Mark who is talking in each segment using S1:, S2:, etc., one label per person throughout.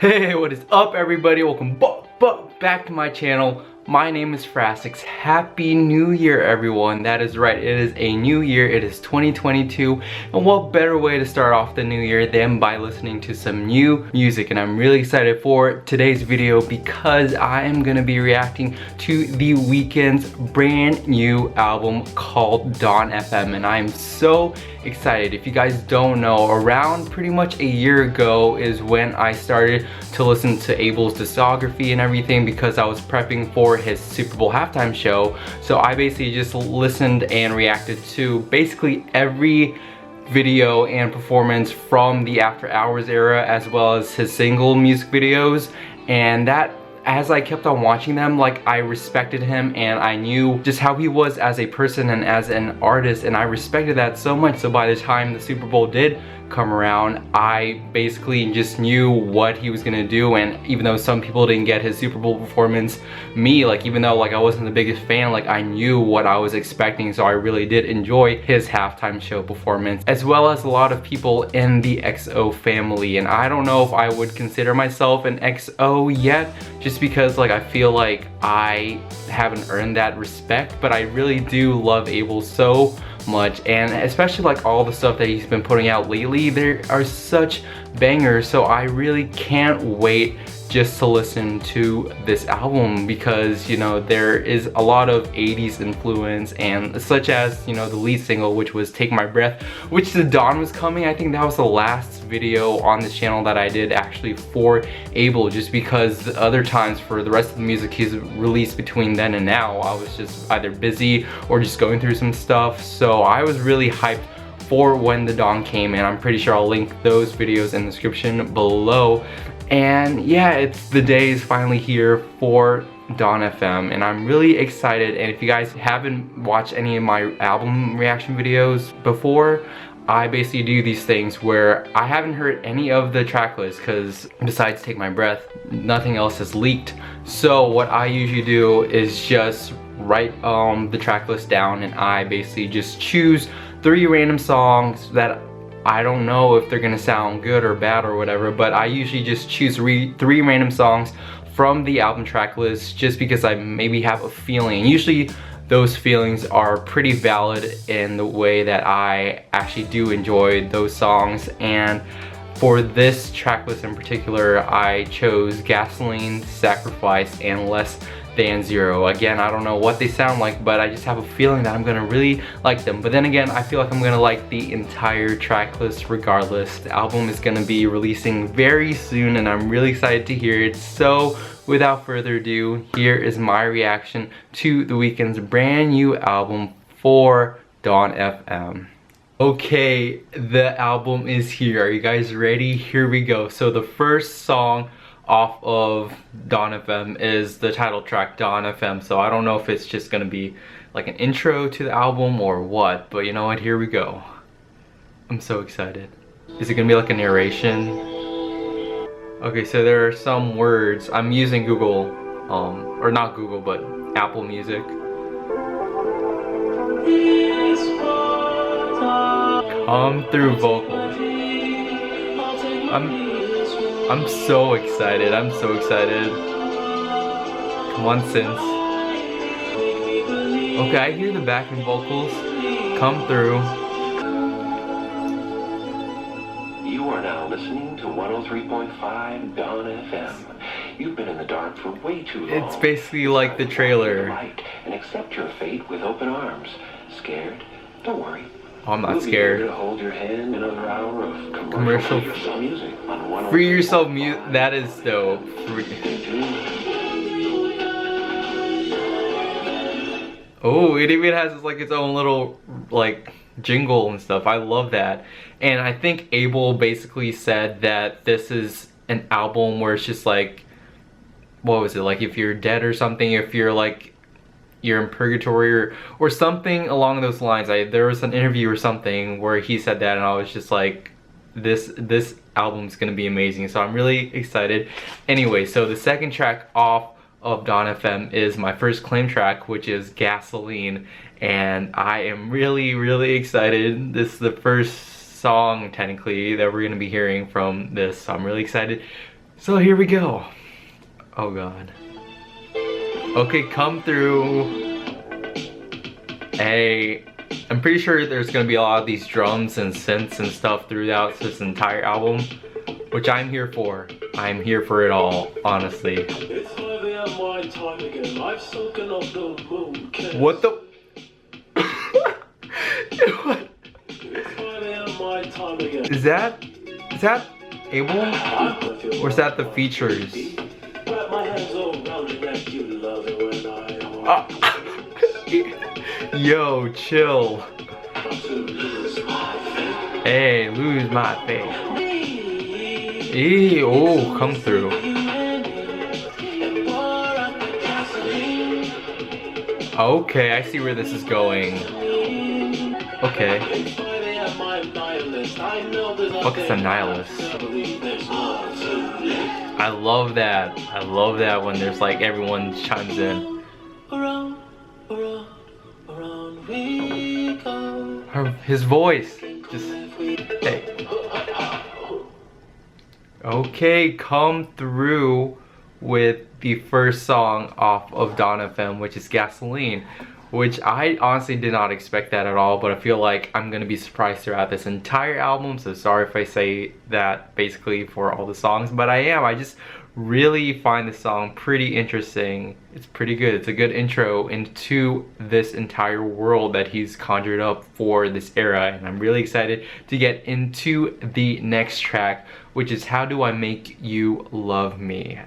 S1: Hey, what is up everybody? Welcome back to my channel. My name is Frassix. Happy New Year everyone. That is right, it is a new year. It is 2022, and what better way to start off the new year than by listening to some new music. And I'm really excited for today's video because I am going to be reacting to the Weeknd's brand new album called Dawn FM, and I am so excited. If you guys don't know, around pretty much a year ago is when I started to listen to Abel's discography and everything because I was prepping for his Super Bowl halftime show. So I basically just listened and reacted to basically every video and performance from the After Hours era, as well as his single music videos. And that, as I kept on watching them, like, I respected him and I knew just how he was as a person and as an artist, and I respected that so much. So by the time the Super Bowl did come around, I basically just knew what he was gonna do. And even though some people didn't get his Super Bowl performance, me, like, even though like I wasn't the biggest fan, like I knew what I was expecting. So I really did enjoy his halftime show performance, as well as a lot of people in the XO family. And I don't know if I would consider myself an XO yet, just because like I feel like I haven't earned that respect, but I really do love Abel so much, and especially like all the stuff that he's been putting out lately, there are such bangers. So I really can't wait just to listen to this album, because you know there is a lot of 80s influence, and such as, you know, the lead single, which was Take My Breath, which the Dawn was coming. I think that was the last video on this channel that I did actually for Abel, just because the other times for the rest of the music he's released between then and now, I was just either busy or just going through some stuff. So I was really hyped for when the Dawn came, and I'm pretty sure I'll link those videos in the description below. And yeah, it's the day is finally here for Dawn FM, and I'm really excited. And if you guys haven't watched any of my album reaction videos before, I basically do these things where I haven't heard any of the track lists, because besides Take My Breath, nothing else has leaked. So what I usually do is just write the track list down, and I basically just choose 3 random songs that I don't know if they're gonna sound good or bad or whatever, but I usually just choose 3 random songs from the album track list, just because I maybe have a feeling. Usually those feelings are pretty valid in the way that I actually do enjoy those songs. And for this track list in particular, I chose Gasoline, Sacrifice, and Less Than Zero. Again, I don't know what they sound like, but I just have a feeling that I'm gonna really like them. But then again, I feel like I'm gonna like the entire track list regardless. The album is gonna be releasing very soon, and I'm really excited to hear it. So without further ado, here is my reaction to the Weeknd's brand new album for Dawn FM. Okay, the album is here. Are you guys ready? Here we go. So the first song off of Dawn FM is the title track, Dawn FM. So I don't know if it's just gonna be like an intro to the album or what, but you know what, here we go. I'm so excited. Is it gonna be like a narration? Okay, so there are some words. I'm using Google, or not Google, but Apple Music. Come through vocals. I'm so excited. I'm so excited. Come on, synths. Okay, I hear the backing vocals come through.
S2: You are now listening to 103.5 Dawn FM. You've been in the dark for way too long.
S1: It's basically like the trailer.
S2: And accept your fate with open arms. Scared? Don't worry.
S1: Oh, I'm not scared.
S2: We'll be here to hold your hand in another hour of
S1: commercial
S2: free yourself music on
S1: Free yourself music. That is dope. Oh, it even has like its own little like jingle and stuff. I love that. And I think Abel basically said that this is an album where it's just like, what was it, like if you're dead or something, if you're like you're in purgatory or something along those lines. There was an interview or something where he said that, and I was just like, this album's gonna be amazing. So I'm really excited. Anyway, so the second track off of Dawn FM is my first claim track, which is Gasoline, and I am really excited. This is the first song technically that we're gonna be hearing from this, so I'm really excited. So here we go. Oh god. Okay, come through. Hey, I'm pretty sure there's gonna be a lot of these drums and synths and stuff throughout this entire album, which I'm here for. I'm here for it all, honestly. What the? What? Is that Abel? Or is that the features? Yo, chill. Hey, lose my faith. Eee, oh, come through. Okay, I see where this is going. Okay. Fuck is a nihilist? I love that. I love that when there's like everyone chimes in. His voice. Just hey. Okay, come through with the first song off of Dawn FM, which is Gasoline, which I honestly did not expect that at all, but I feel like I'm gonna be surprised throughout this entire album, so sorry if I say that basically for all the songs, but I am. I just really find the song pretty interesting. It's pretty good. It's a good intro into this entire world that he's conjured up for this era, and I'm really excited to get into the next track, which is How Do I Make You Love Me,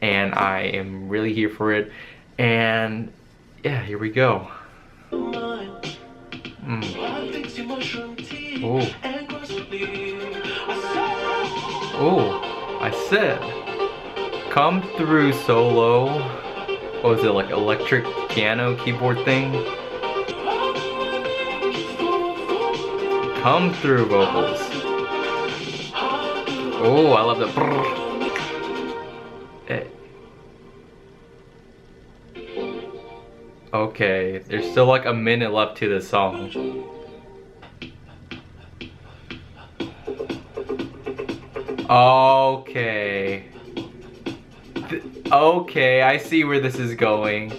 S1: and I am really here for it. And yeah, here we go. Oh, I said come through solo. What was it, like electric piano keyboard thing? Come through vocals. Oh, I love the brrr. Okay, there's still like a minute left to this song. Okay. Okay, I see where this is going.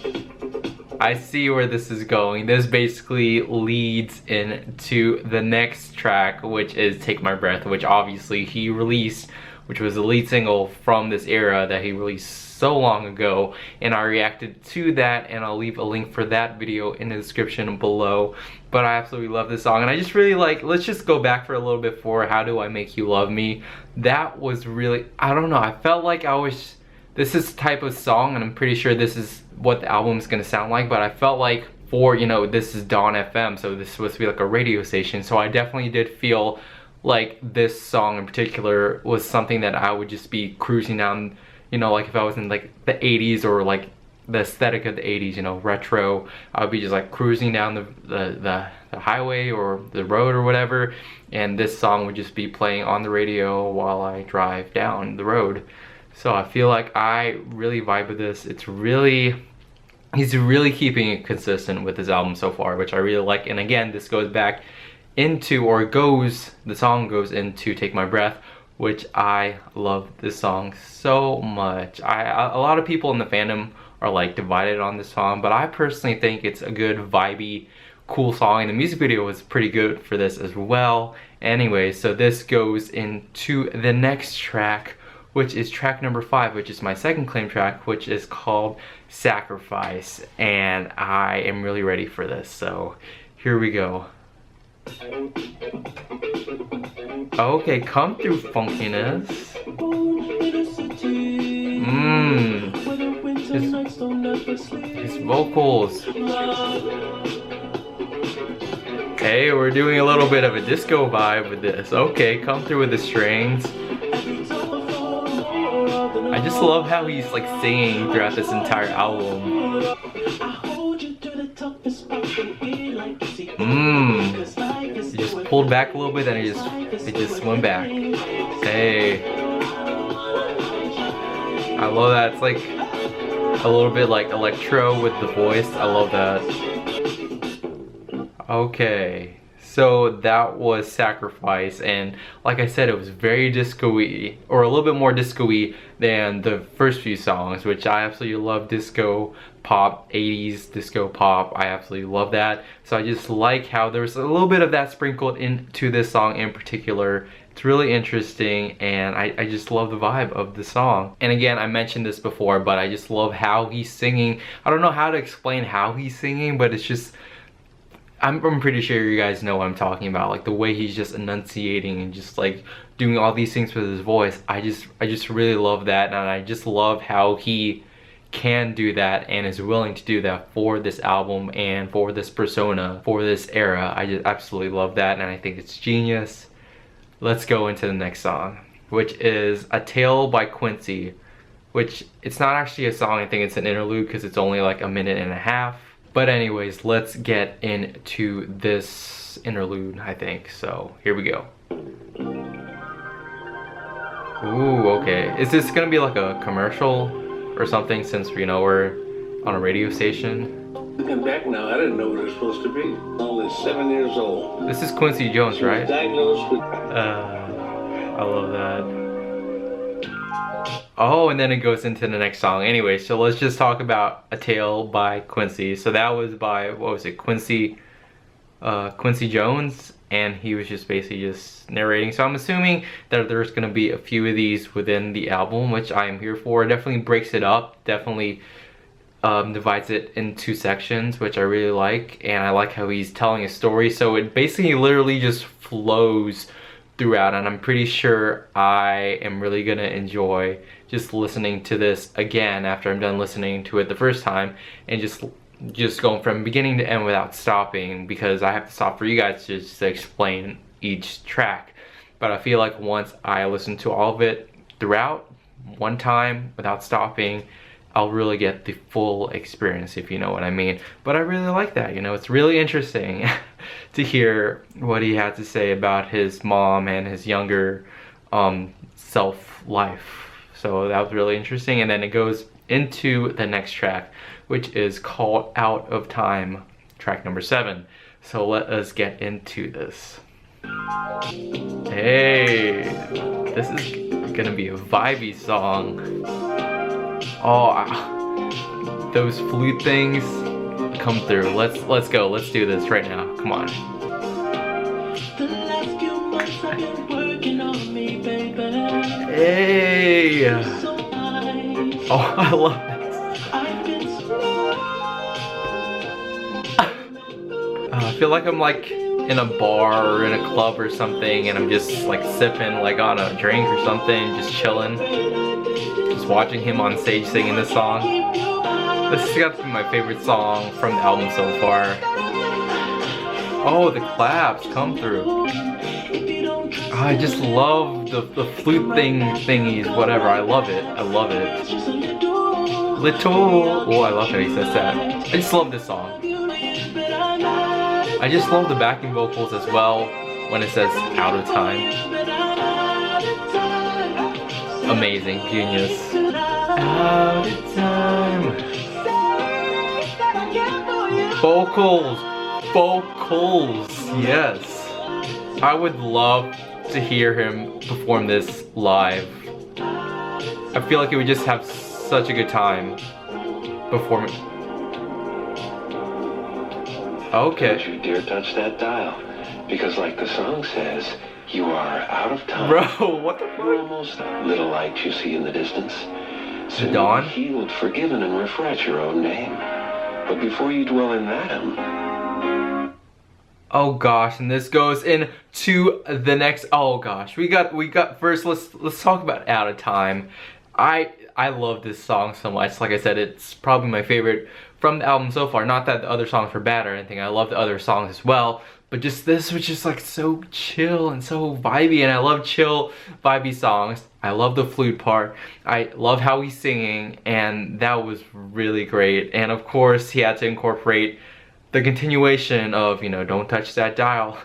S1: I see where this is going. This basically leads into the next track, which is Take My Breath, which obviously he released, which was the lead single from this era that he released so long ago, and I reacted to that, and I'll leave a link for that video in the description below. But I absolutely love this song, and I just really like, let's just go back for a little bit for How Do I Make You Love Me. That was really, I don't know, I felt like I was, this is the type of song, and I'm pretty sure this is what the album is gonna sound like, but I felt like for, you know, this is Dawn FM, so this is supposed to be like a radio station, so I definitely did feel like this song in particular was something that I would just be cruising down, you know, like if I was in like the 80s or like the aesthetic of the 80s, you know, retro, I would be just like cruising down the highway or the road or whatever, and this song would just be playing on the radio while I drive down the road. So I feel like I really vibe with this. It's really, he's really keeping it consistent with his album so far, which I really like. And again, this goes back into, or goes, the song goes into Take My Breath, which I love this song so much. A lot of people in the fandom are like divided on this song, but I personally think it's a good vibey, cool song, and the music video was pretty good for this as well. Anyway, so this goes into the next track, which is track number 5, which is my second claim track, which is called Sacrifice, and I am really ready for this, so here we go. Okay, come through funkiness. His vocals. Hey, we're doing a little bit of a disco vibe with this. Okay, come through with the strings. I just love how he's like singing throughout this entire album. He just pulled back a little bit and it just went back. Hey. I love that. It's like a little bit like electro with the voice. I love that. Okay. So that was Sacrifice, and like I said, it was very disco-y, or a little bit more disco-y than the first few songs, which I absolutely love. Disco pop, 80s disco pop, I absolutely love that. So I just like how there's a little bit of that sprinkled into this song in particular. It's really interesting, and I just love the vibe of the song. And again, I mentioned this before, but I just love how he's singing. I don't know how to explain how he's singing, but it's just, I'm pretty sure you guys know what I'm talking about. Like the way he's just enunciating and just like doing all these things with his voice. I just really love that, and I just love how he can do that and is willing to do that for this album and for this persona, for this era. I just absolutely love that, and I think it's genius. Let's go into the next song, which is A Tale by Quincy, which it's not actually a song. I think it's an interlude because it's only like a minute and a half. But anyways, let's get into this interlude, I think. So here we go. Ooh, okay. Is this gonna be like a commercial or something, since you know we're on a radio station?
S3: Looking back now, I didn't know what it was supposed to be. Only 7 years old.
S1: This is Quincy Jones,
S3: She was
S1: right?
S3: diagnosed with
S1: I love that. Oh, and then it goes into the next song. Anyway, so let's just talk about A Tale by Quincy. So that was by, what was it, Quincy Jones, and he was just basically just narrating. So I'm assuming that there's gonna be a few of these within the album, which I am here for. It definitely breaks it up, definitely divides it in two sections, which I really like, and I like how he's telling a story. So it basically literally just flows throughout, and I'm pretty sure I am really gonna enjoy just listening to this again after I'm done listening to it the first time, and just going from beginning to end without stopping, because I have to stop for you guys just to explain each track. But I feel like once I listen to all of it throughout one time without stopping, I'll really get the full experience, if you know what I mean. But I really like that, you know, it's really interesting to hear what he had to say about his mom and his younger self life. So that was really interesting. And then it goes into the next track, which is called Out of Time, track number 7. So let us get into this. Hey, this is gonna be a vibey song. Oh, those flute things come through. Let's go. Let's do this right now. Come on. Hey. Oh, I love this. I feel like I'm like in a bar or in a club or something, and I'm just like sipping like on a drink or something, just chilling. Just watching him on stage singing this song. This has got to be my favorite song from the album so far. Oh, the claps come through. I just love the flute thingies, whatever. I love it. I love it. Little. Oh, I love how he says that. I just love this song. I just love the backing vocals as well when it says Out of Time. Amazing, genius. Out of time. Vocals, yes. I would love to hear him perform this live. I feel like he would just have such a good time performing. Okay.
S2: Don't you dare touch that dial, because like the song says, you are out of time.
S1: Bro, what the
S2: You're
S1: fuck?
S2: almost little light you see in the distance. Soon
S1: dawn?
S2: healed, forgiven, and refresh your own name. But before you dwell in that,
S1: Oh gosh, and this goes into the next. Oh gosh, we got first. Let's talk about Out of Time. I love this song so much. Like I said, it's probably my favorite from the album so far. Not that the other songs were bad or anything. I love the other songs as well. But just this was just like so chill and so vibey, and I love chill, vibey songs. I love the flute part. I love how he's singing, and that was really great. And of course, he had to incorporate the continuation of, you know, Don't Touch That Dial,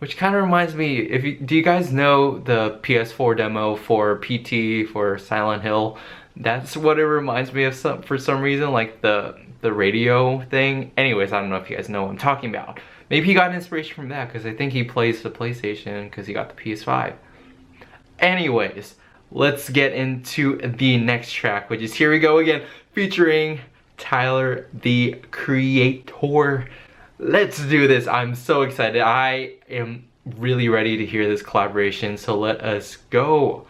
S1: which kind of reminds me, do you guys know the PS4 demo for PT, for Silent Hill? That's what it reminds me of for some reason, like the radio thing. Anyways, I don't know if you guys know what I'm talking about. Maybe he got inspiration from that because I think he plays the PlayStation because he got the PS5. Anyways, let's get into the next track, which is Here We Go Again, featuring Tyler, the Creator. Let's do this. I'm so excited. I am really ready to hear this collaboration, so let us go.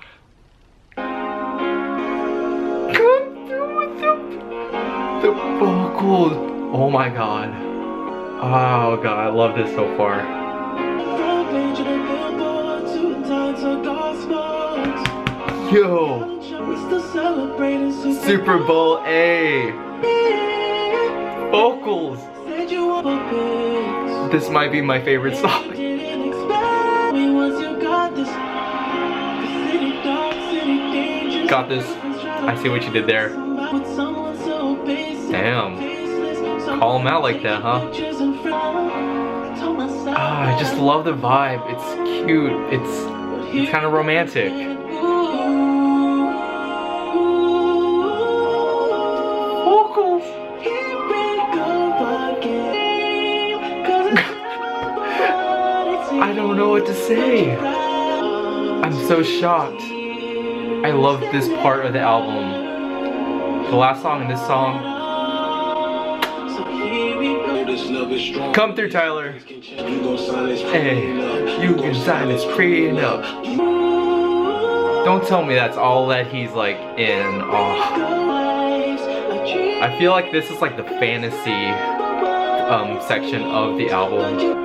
S1: Come through with the vocals. Oh my god. Oh god, I love this so far. Yo, Super Bowl A. Vocals. This might be my favorite song. Got this. I see what you did there. Damn. Call him out like that, huh? Ah, I just love the vibe. It's cute. It's kind of romantic. Vocals. I don't know what to say. I'm so shocked. I love this part of the album. The last song and this song. Come through, Tyler. Hey, you can sign this prenup. Don't tell me that's all that he's like in. Oh. I feel like this is like the fantasy section of the album.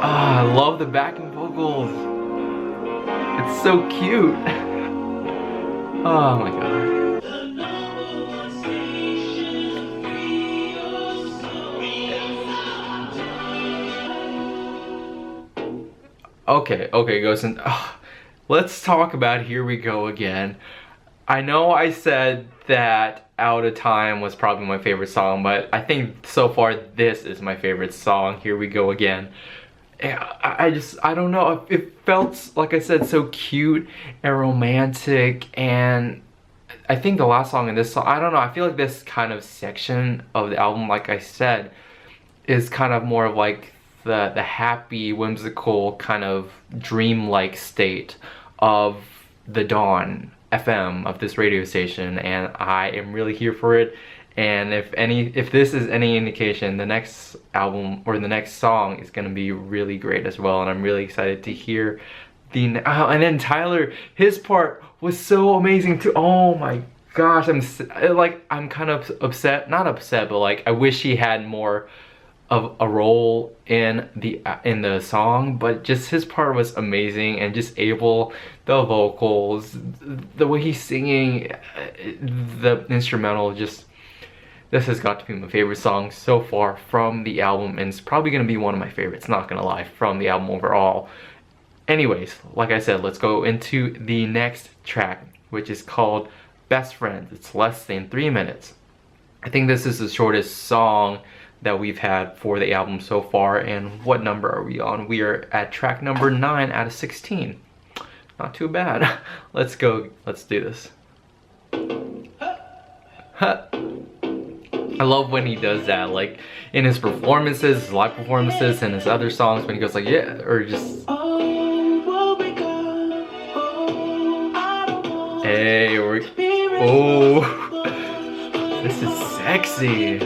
S1: Ah, I love the backing vocals. It's so cute. Oh my god. Okay, Ghost. Let's talk about Here We Go Again. I know I said that Out of Time was probably my favorite song, but I think so far this is my favorite song, Here We Go Again. I don't know, it felt, like I said, so cute and romantic, and I think the last song in this song, I don't know, I feel like this kind of section of the album, like I said, is kind of more of like the happy, whimsical, kind of dreamlike state of the Dawn FM, of this radio station, and I am really here for it. And if this is any indication, the next album or the next song is gonna be really great as well, and I'm really excited to hear and then Tyler, his part was so amazing too. Oh my gosh, I'm kind of upset, not upset, but like I wish he had more of a role in the song, but just his part was amazing, and just Abel, the vocals, the way he's singing, the instrumental, just this has got to be my favorite song so far from the album, and it's probably gonna be one of my favorites, not gonna lie, from the album overall. Anyways, like I said, let's go into the next track, which is called Best Friends. It's less than 3 minutes. I think this is the shortest song that we've had for the album so far. And what number are we on? We are at track number 9 out of 16. Not too bad. Let's go. Let's do this. I love when he does that, like in his performances, his live performances, and his other songs, when he goes like, yeah, or just, hey, oh, this is sexy.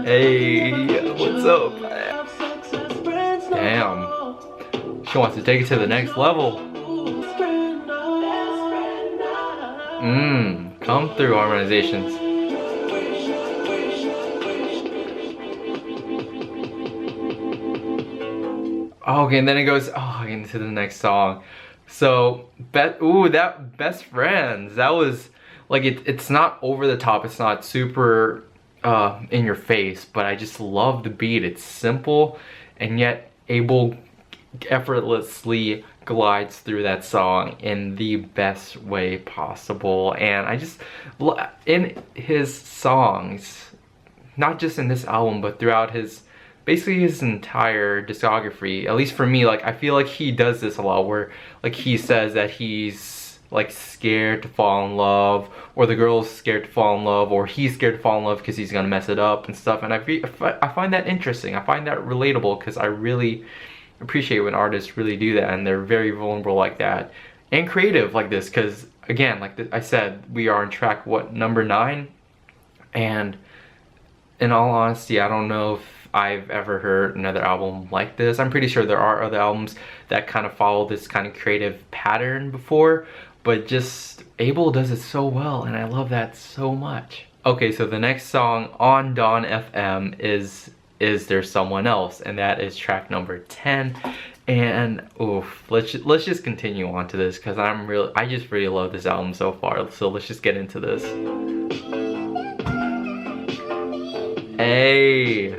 S1: Hey, what's up? Damn. She wants to take it to the next level. Come through, harmonizations. Okay, and then it goes into the next song. So, that Best Friends, that was like it's not over the top, it's not super in your face, but I just love the beat. It's simple, and yet Abel effortlessly glides through that song in the best way possible. And I just, in his songs, not just in this album, but throughout basically his entire discography, at least for me, like I feel like he does this a lot, where like he says that he's like scared to fall in love, or the girl's scared to fall in love, or he's scared to fall in love because he's gonna mess it up and stuff. And I find that interesting. I find that relatable because I really appreciate when artists really do that and they're very vulnerable like that and creative like this. Because again, like I said, we are on track, what, number 9, and in all honesty, I don't know if I've ever heard another album like this. I'm pretty sure there are other albums that kind of follow this kind of creative pattern before, but just Abel does it so well, and I love that so much. Okay, so the next song on Dawn FM is There Someone Else, and that is track number 10. And oof, let's just continue on to this because I just really love this album so far. So let's just get into this. Hey,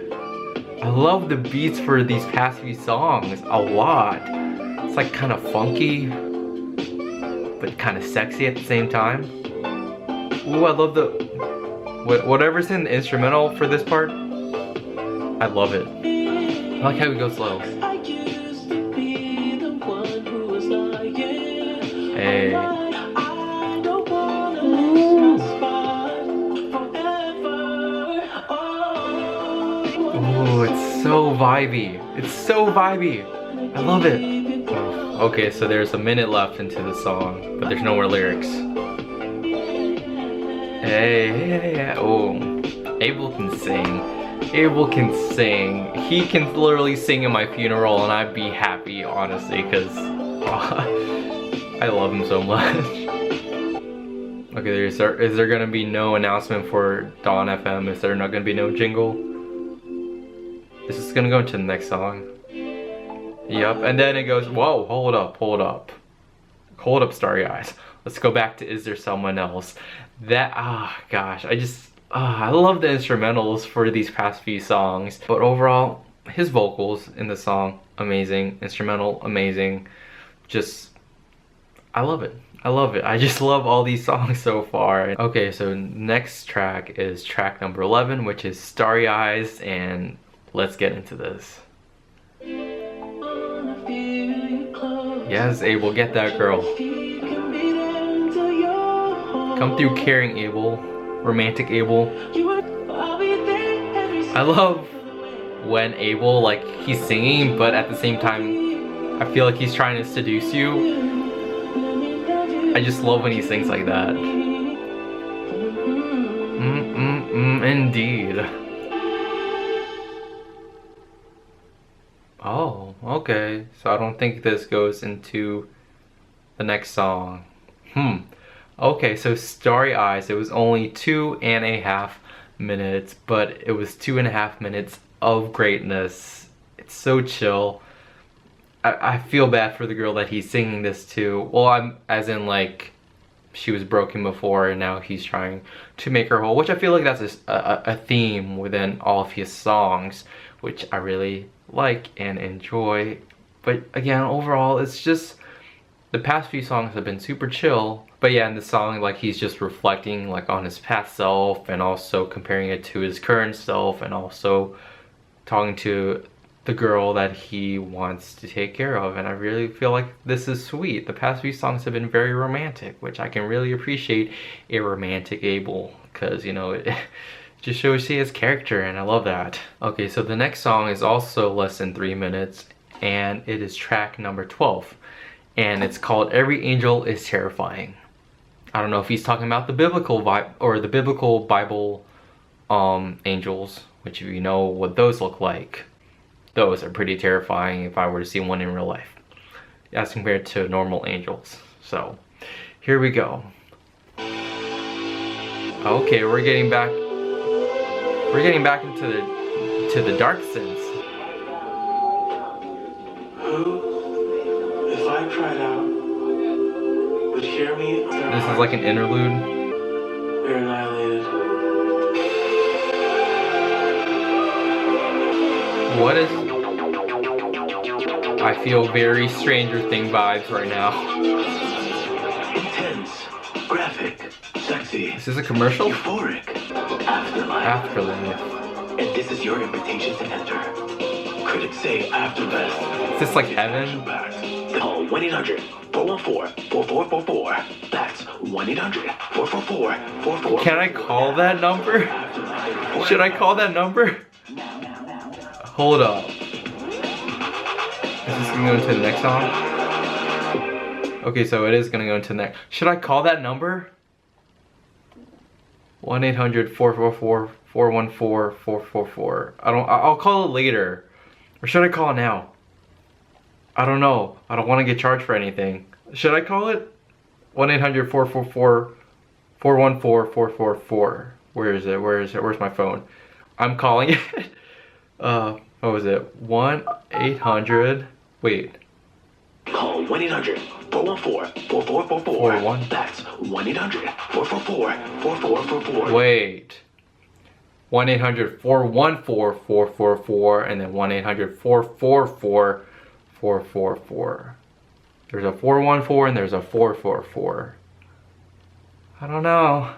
S1: I love the beats for these past few songs a lot. It's like kind of funky, but kind of sexy at the same time. Ooh, I love the whatever's in the instrumental for this part. I love it. I like how we go slow. Hey. Ooh, it's so vibey. It's so vibey. I love it. Oh, okay, so there's a minute left into the song, but there's no more lyrics. Hey. Oh, Abel can sing. Abel can sing. He can literally sing in my funeral and I'd be happy, honestly, because I love him so much. Okay, is there gonna be no announcement for Dawn FM? Is there not gonna be no jingle? This is gonna go into the next song. Yep, and then it goes, whoa, hold up, Starry Eyes. Let's go back to Is There Someone Else? That, gosh, I love the instrumentals for these past few songs. But overall, his vocals in the song, amazing. Instrumental, amazing. I love it. I just love all these songs so far. Okay, so next track is track number 11, which is Starry Eyes, and let's get into this. Yes, Abel, get that girl. Come through caring, Abel. Romantic Abel. I love when Abel, like, he's singing, but at the same time, I feel like he's trying to seduce you. I just love when he sings like that. Indeed. Oh, okay. So I don't think this goes into the next song. Okay, so Starry Eyes, it was only 2.5 minutes, but it was 2.5 minutes of greatness. It's so chill. I feel bad for the girl that he's singing this to. Well, as in like, she was broken before and now he's trying to make her whole, which I feel like that's a theme within all of his songs, which I really like and enjoy. But again, overall, it's just, the past few songs have been super chill. But yeah, in the song, like, he's just reflecting like on his past self and also comparing it to his current self and also talking to the girl that he wants to take care of. And I really feel like this is sweet. The past few songs have been very romantic, which I can really appreciate a romantic Abel, because, you know, it just shows he has character, and I love that. Okay, so the next song is also less than 3 minutes, and it is track number 12, and it's called Every Angel is Terrifying. I don't know if he's talking about the biblical vibe or the biblical Bible angels, which, if you know what those look like, those are pretty terrifying if I were to see one in real life, as compared to normal angels. So here we go. Okay, we're getting back into the dark sense.
S4: Who, if I cried out, would hear me?
S1: This is like an interlude.
S4: We're annihilated.
S1: What is... I feel very Stranger Things vibes right now.
S4: Intense, graphic, sexy.
S1: Is this a commercial?
S4: Euphoric. Afterlife.
S1: Afterlife.
S4: And this is your invitation to enter. Critics say after best.
S1: Is this like heaven?
S2: Call 1-800-414-4444. That's 1-800-444-4444.
S1: Can I call that number? Should I call that number? Hold up. Is this gonna go into the next song? Okay, so it is gonna go into the next. Should I call that number? 1-800-444-414-444. I'll call it later. Or should I call it now? I don't know. I don't want to get charged for anything. Should I call it? 1-800-444-414-444. Where is it? Where is it? Where's my phone? I'm calling it. What was it? 1-800. Wait.
S2: Call 1-800-414-4444. That's 1-800-444-4444.
S1: Wait. 1-800-414-444 and then 1-800-444-444. There's a 414 and there's a 444. I don't know.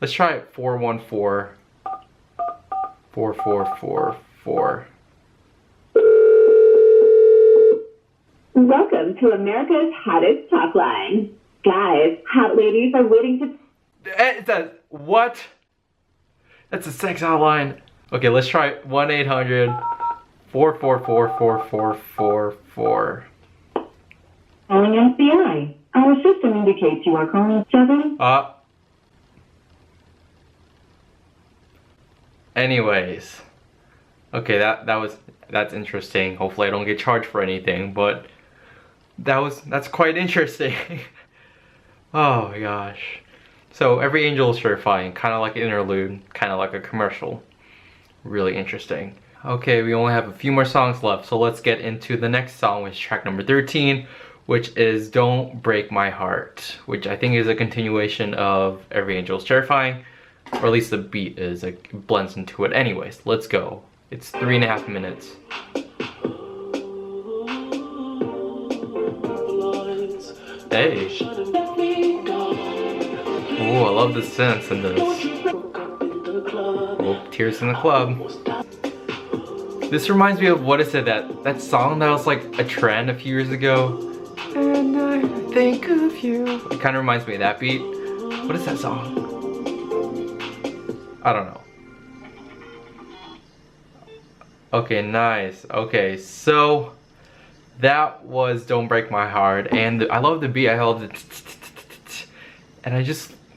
S1: Let's try it. 414-4444.
S5: Welcome to America's hottest talk line. Guys, hot ladies are waiting to...
S1: What? That's a sex hotline. Okay, let's try 1-800-444-4444.
S5: Calling FBI. Our system indicates you are calling 7...
S1: Anyways. Okay, that's interesting. Hopefully I don't get charged for anything, but that's quite interesting. Oh my gosh. So every angel is terrifying, kind of like an interlude, kind of like a commercial. Really interesting. Okay, we only have a few more songs left, so let's get into the next song, which is track number 13, which is Don't Break My Heart, which I think is a continuation of Every Angel is Terrifying, or at least the beat is, it blends into it. Anyways, let's go. It's 3.5 minutes. Hey. Oh, I love the synths in this. Oh, Tears in the Club. This reminds me of, what is it, that song that was like a trend a few years ago? And I think of you. It kind of reminds me of that beat. What is that song? I don't know. Okay, nice. Okay, so that was Don't Break My Heart, and I love the beat. I love the and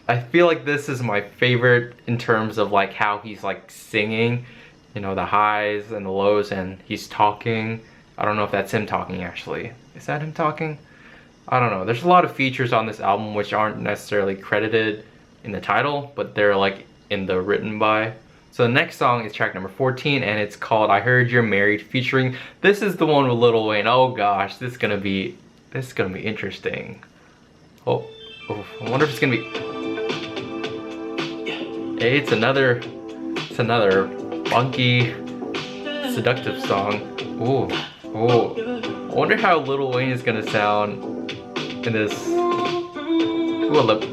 S1: I feel like this is my favorite in terms of like how he's like singing, you know, the highs and the lows, and he's talking. I don't know if that's him talking actually. Is that him talking? I don't know. There's a lot of features on this album which aren't necessarily credited in the title, but they're like in the written by. So the next song is track number 14, and it's called I Heard You're Married, featuring, this is the one with Lil Wayne. Oh gosh, this is gonna be interesting. Oh, I wonder if it's gonna be, hey, it's another funky, seductive song. Ooh, I wonder how Lil Wayne is gonna sound in this. Ooh, look.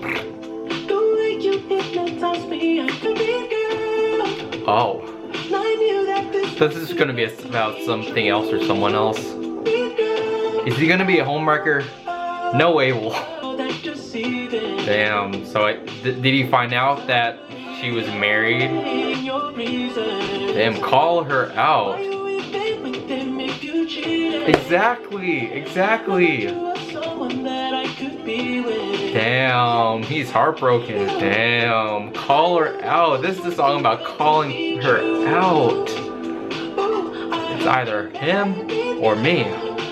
S1: Oh. This is gonna be about something else or someone else. Is he gonna be a homewrecker? No, Abel. Damn. So did he find out that she was married? Damn, call her out. Exactly. Damn, he's heartbroken. Damn, call her out. This is a song about calling her out. It's either him or me.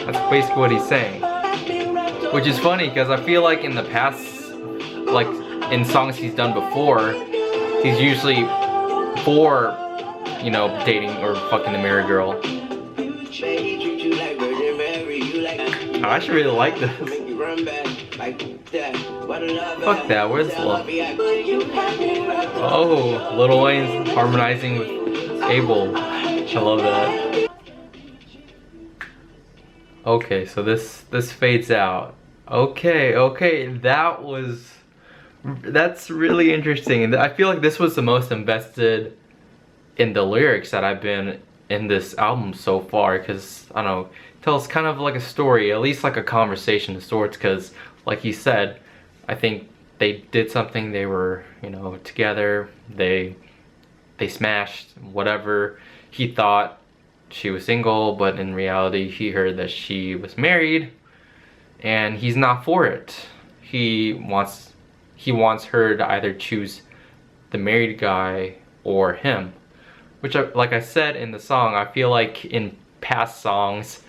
S1: That's basically what he's saying. Which is funny because I feel like in the past, like in songs he's done before, he's usually for, you know, dating or fucking the married girl. I actually really like this. Fuck that, where's love? Oh, Lil Wayne's harmonizing with Abel. I love that. Okay, so this fades out. Okay, that's really interesting. I feel like this was the most invested in the lyrics that I've been in this album so far, because I don't know, tells kind of like a story, at least like a conversation of sorts, because like he said, I think they did something, they were, you know, together, they smashed, whatever. He thought she was single, but in reality he heard that she was married, and he's not for it. He wants her to either choose the married guy or him, which like I said in the song, I feel like in past songs,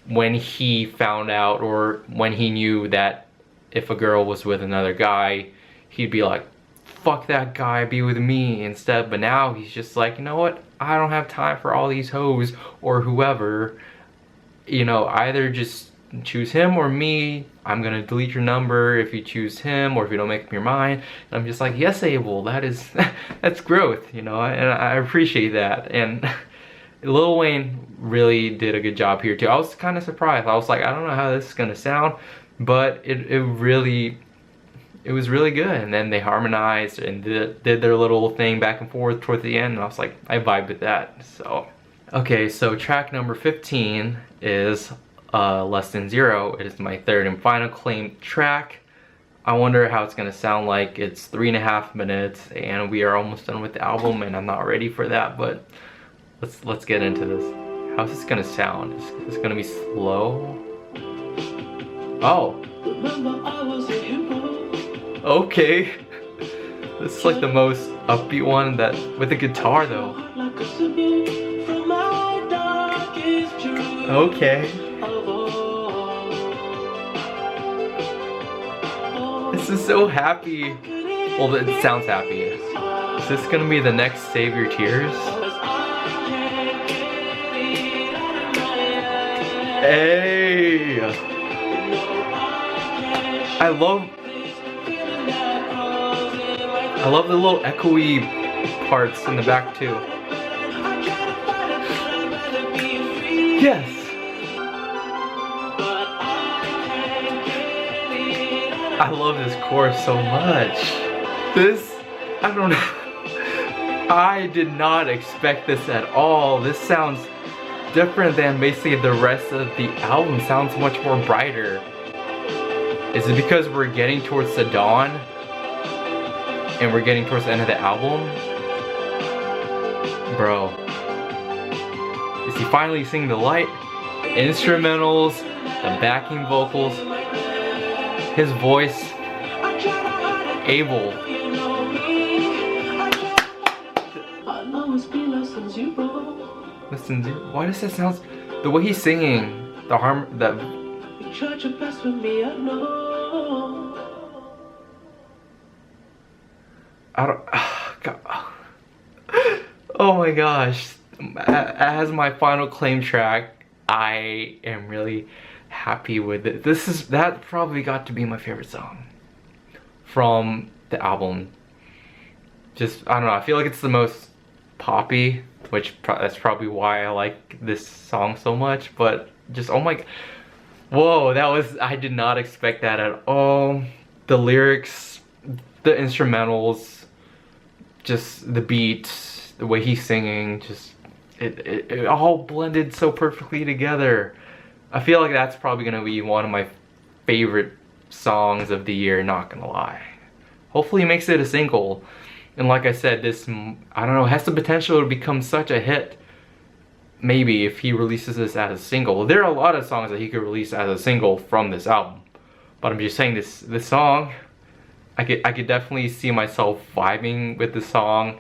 S1: when he found out or when he knew that if a girl was with another guy, he'd be like, fuck that guy, be with me instead. But now he's just like, you know what, I don't have time for all these hoes or whoever, you know, either just choose him or me. I'm gonna delete your number if you choose him, or if you don't make up your mind. And I'm just like, yes, Abel, that is that's growth, you know, and I appreciate that. And Lil Wayne really did a good job here too. I was kind of surprised. I was like, I don't know how this is gonna sound, but it was really good. And then they harmonized and did their little thing back and forth towards the end, and I was like, I vibed with that. So okay, so track number 15 is Less Than Zero. It is my third and final claimed track. I wonder how it's gonna sound like. It's 3.5 minutes and we are almost done with the album, and I'm not ready for that, but let's get into this. How's this gonna sound? Is this gonna be slow? Oh. Okay. This is like the most upbeat one, that with the guitar though. Okay. This is so happy. Well, it sounds happy. Is this gonna be the next Save Your Tears? Hey! I love the little echoey parts in the back too. Yes! I love this chorus so much. This, I don't know. I did not expect this at all. This sounds different than basically the rest of the album. Sounds much more brighter. Is it because we're getting towards the dawn? And we're getting towards the end of the album? Bro. Is he finally seeing the light? Instrumentals, the backing vocals, his voice, Abel. Listen, why does that sound? The way he's singing, the I don't. God. Oh my gosh! As my final claim track, I am really happy with it. That probably got to be my favorite song from the album. Just, I don't know, I feel like it's the most poppy, which that's probably why I like this song so much. But just, oh my, whoa, I did not expect that at all. The lyrics, the instrumentals, just the beat, the way he's singing, just it all blended so perfectly together. I feel like that's probably gonna be one of my favorite songs of the year, not gonna lie. Hopefully he makes it a single. And like I said, this, I don't know, has the potential to become such a hit. Maybe if he releases this as a single. There are a lot of songs that he could release as a single from this album. But I'm just saying this song, I could definitely see myself vibing with this song,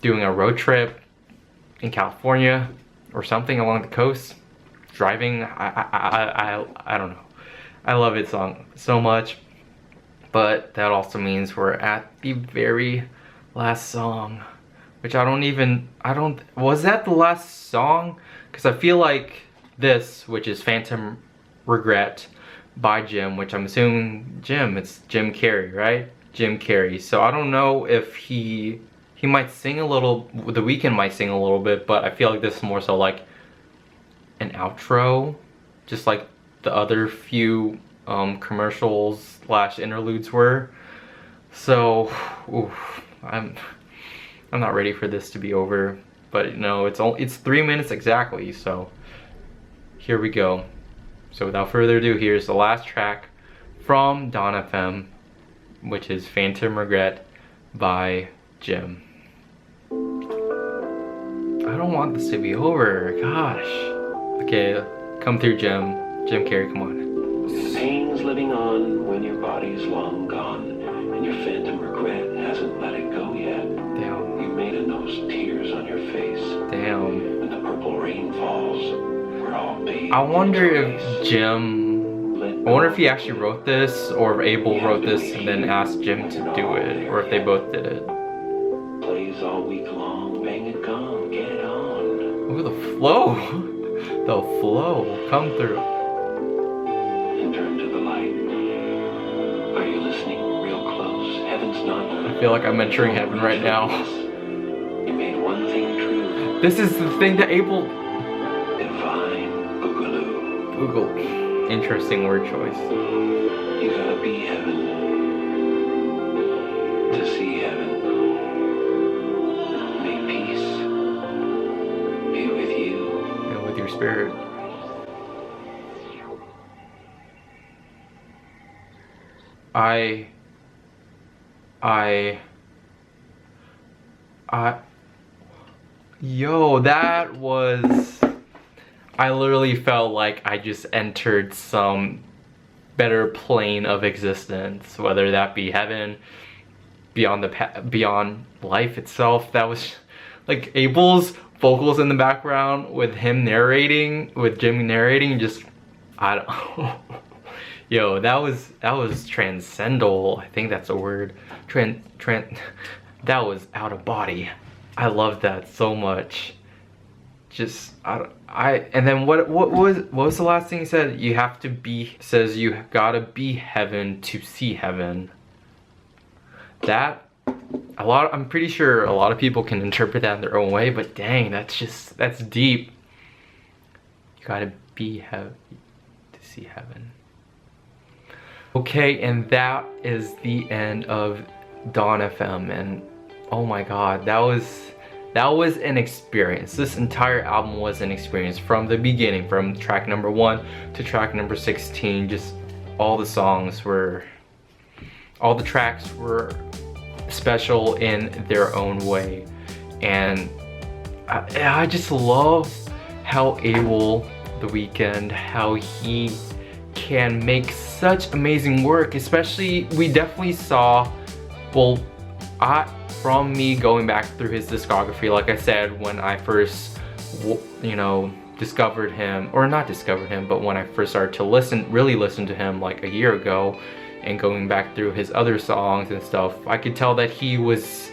S1: doing a road trip in California or something along the coast, driving. I don't know. I love it song so much. But that also means we're at the very last song, which was that the last song? Because I feel like this, which is Phantom Regret by Jim, which I'm assuming it's Jim Carrey, right? Jim Carrey. So I don't know if he might sing a little, The Weeknd might sing a little bit, but I feel like this is more so like an outro, just like the other few commercials / interludes were. So oof, I'm not ready for this to be over, but you know, it's 3 minutes exactly. So here we go. So without further ado, here's the last track from Dawn FM, which is Phantom Regret by Jim. I don't want this to be over, gosh. Okay, come through, Jim Carrey, come on.
S2: The pain's living on when your body's long gone, and your phantom regret hasn't let it go yet.
S1: Damn.
S2: You made in those tears on your face.
S1: Damn.
S2: When the purple rain falls, we're all bathed.
S1: I wonder
S2: in
S1: if
S2: grace.
S1: I wonder if he actually wrote this, or if Abel wrote this and then asked Jim to do it, or if they both did it.
S2: Plays all week long, bang it gone, get it on.
S1: Ooh, the flow. The flow. Come through.
S2: And turn to the light. Are you listening real close? Heaven's not.
S1: I feel like I'm entering heaven right now.
S2: You made one thing true.
S1: This is the thing that Abel...
S2: Divine Boogaloo.
S1: Google. Interesting word choice.
S2: You gotta be heaven to see heaven. May peace be with you.
S1: And with your spirit. Yo, that was... I literally felt like I just entered some better plane of existence, whether that be heaven, beyond life itself. That was like Abel's vocals in the background with him narrating, with Jimmy narrating, just I don't yo, that was transcendental. I think that's a word. That was out of body. I love that so much. Just and then what was the last thing he said? You have to be, says you gotta be heaven to see heaven. That I'm pretty sure a lot of people can interpret that in their own way, but dang, that's deep. You gotta be heaven to see heaven. Okay, and that is the end of Dawn FM, and oh my god, that was an experience. This entire album was an experience from the beginning, from track number 1 to track number 16. Just all the tracks were special in their own way. And I just love how Abel, the Weeknd, how he can make such amazing work. Especially, we definitely saw, well, from me going back through his discography, like I said, when I first, discovered him, or not discovered him, but when I first started to really listen to him like a year ago, and going back through his other songs and stuff, I could tell that he was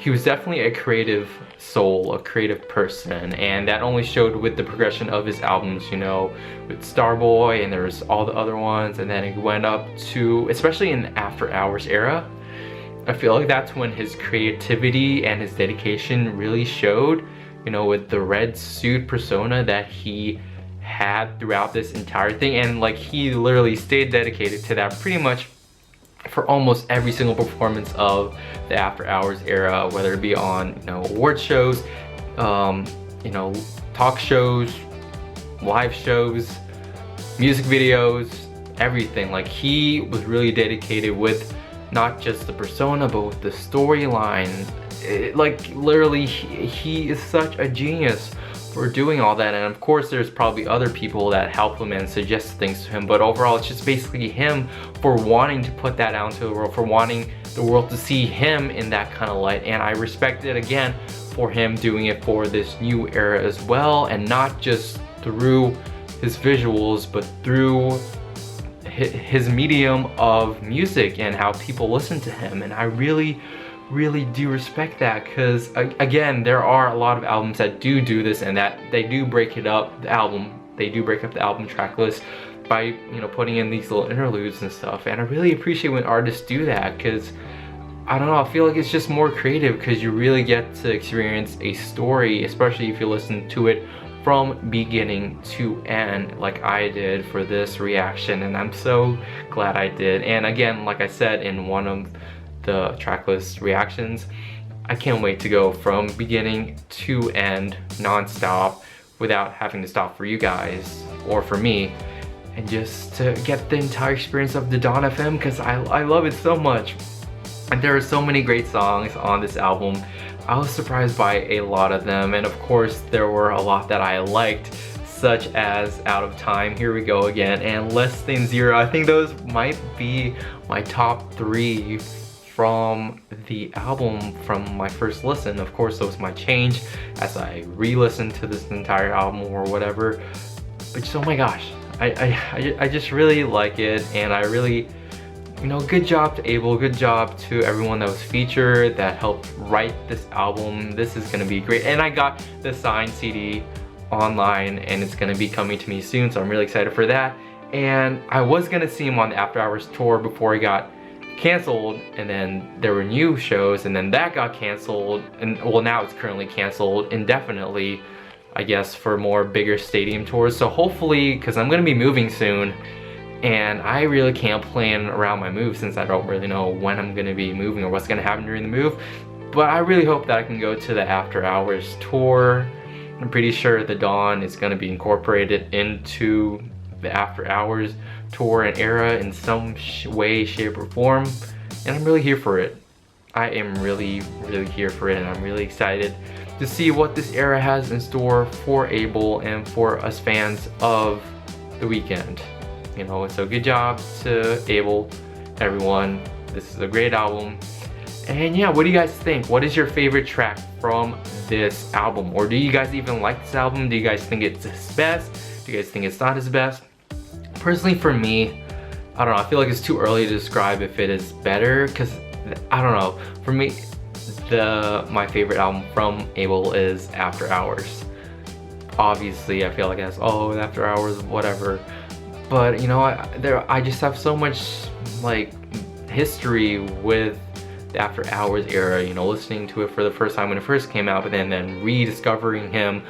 S1: definitely a creative soul, a creative person, and that only showed with the progression of his albums, with Starboy, and there was all the other ones, and then it went up to, especially in the After Hours era, I feel like that's when his creativity and his dedication really showed, with the red suit persona that he had throughout this entire thing. And like, he literally stayed dedicated to that pretty much for almost every single performance of the After Hours era, whether it be on, award shows, talk shows, live shows, music videos, everything. Like, he was really dedicated with not just the persona, but with the storyline. Like, literally, he is such a genius for doing all that. And of course, there's probably other people that help him and suggest things to him, but overall, it's just basically him for wanting to put that out into the world, for wanting the world to see him in that kind of light. And I respect it again for him doing it for this new era as well, and not just through his visuals, but through his medium of music and how people listen to him. And I really do respect that, because again, there are a lot of albums that do this, and that they do break up the album track list by putting in these little interludes and stuff. And I really appreciate when artists do that, because I don't know, I feel like it's just more creative, because you really get to experience a story, especially if you listen to it from beginning to end, like I did for this reaction. And I'm so glad I did. And again, like I said in one of the tracklist reactions, I can't wait to go from beginning to end non-stop without having to stop for you guys or for me, and just to get the entire experience of the Dawn FM, because I love it so much. And there are so many great songs on this album. I was surprised by a lot of them, and of course there were a lot that I liked, such as Out of Time, Here We Go Again, and Less Than Zero. I think those might be my top 3 from the album from my first listen. Of course those might change as I re-listen to this entire album or whatever, but just, oh my gosh, I just really like it, and I really, you know, good job to Abel, good job to everyone that was featured, that helped write this album. This is gonna be great, and I got the signed CD online, and it's gonna be coming to me soon, so I'm really excited for that. And I was gonna see him on the After Hours tour before he got canceled, and then there were new shows, and then that got canceled, and well, now it's currently canceled indefinitely, I guess, for more bigger stadium tours. So hopefully, because I'm gonna be moving soon, and I really can't plan around my move since I don't really know when I'm gonna be moving or what's gonna happen during the move, but I really hope that I can go to the After Hours tour. I'm pretty sure the Dawn is gonna be incorporated into the After Hours tour and era in some way, shape, or form, and I'm really here for it. I am really here for it, and I'm really excited to see what this era has in store for Abel and for us fans of The Weeknd. You know, so good job to Abel, everyone. This is a great album. And yeah, what do you guys think? What is your favorite track from this album? Or do you guys even like this album? Do you guys think it's his best? Do you guys think it's not his best? Personally, for me, I don't know, I feel like it's too early to describe if it is better, because I don't know. For me, my favorite album from Abel is After Hours. Obviously, I feel like that's, oh, After Hours, whatever. But you know, I just have so much like history with the After Hours era, you know, listening to it for the first time when it first came out, but then rediscovering him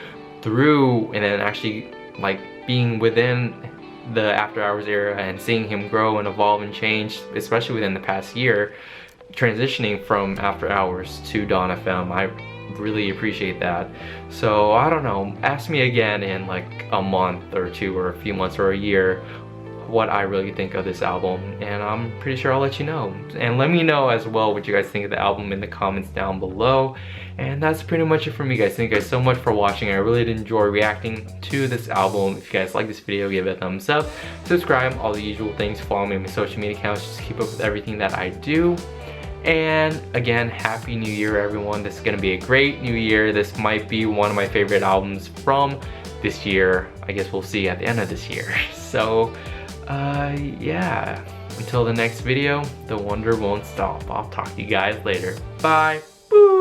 S1: through, and then actually like being within the After Hours era and seeing him grow and evolve and change, especially within the past year, transitioning from After Hours to Dawn FM. I really appreciate that. So I don't know, ask me again in like a month or two or a few months or a year what I really think of this album, and I'm pretty sure I'll let you know. And let me know as well what you guys think of the album in the comments down below. And that's pretty much it for me, guys. Thank you guys so much for watching. I really did enjoy reacting to this album. If you guys like this video, give it a thumbs up, subscribe, all the usual things. Follow me on my social media accounts just to keep up with everything that I do. And again, Happy New Year, everyone. This is gonna be a great new year. This might be one of my favorite albums from this year. I guess we'll see at the end of this year. So yeah, until the next video, the wonder won't stop. I'll talk to you guys later. Bye. Boo.